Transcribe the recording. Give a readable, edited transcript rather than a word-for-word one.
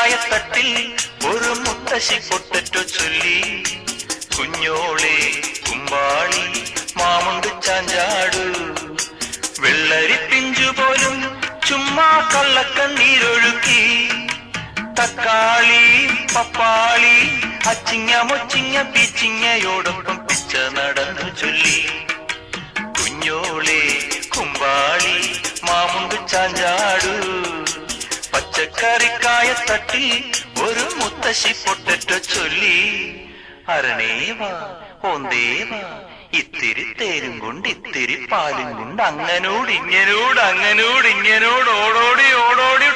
പച്ചക്കറിക്കായത്തട്ടിൽ ഒരു മുത്തശ്ശി പൊട്ടറ്റോ ചൊല്ലി. കുഞ്ഞോളെ കുമ്പാളി മാമുണ്ട് ചാഞ്ചാടു, വെള്ളരി പിഞ്ചുപോലും ചുമ്മാ കള്ളക്കണ്ണീരൊഴുക്കി. തക്കാളി പപ്പാളി അച്ചിങ്ങ മൊച്ചിങ്ങ പീച്ചിങ്ങയോടൊപ്പം പിച്ച നടന്നു ചൊല്ലി. കുഞ്ഞോളെ കുമ്പാളി മാമുണ്ട് ചാഞ്ചാടു, പച്ചക്കറിക്കായത്തട്ടിൽ ഒരു മുത്തശ്ശി പൊട്ടറ്റോ ചൊല്ലി. അരണേവാ ഓന്തേവാ ഇത്തിരി തേരും കൊണ്ട് ഇത്തിരി പാലും കൊണ്ട് അങ്ങനോട് ഇങ്ങനോട് അങ്ങനോട് ഇങ്ങനോട് ഓടോടി ഓടോടി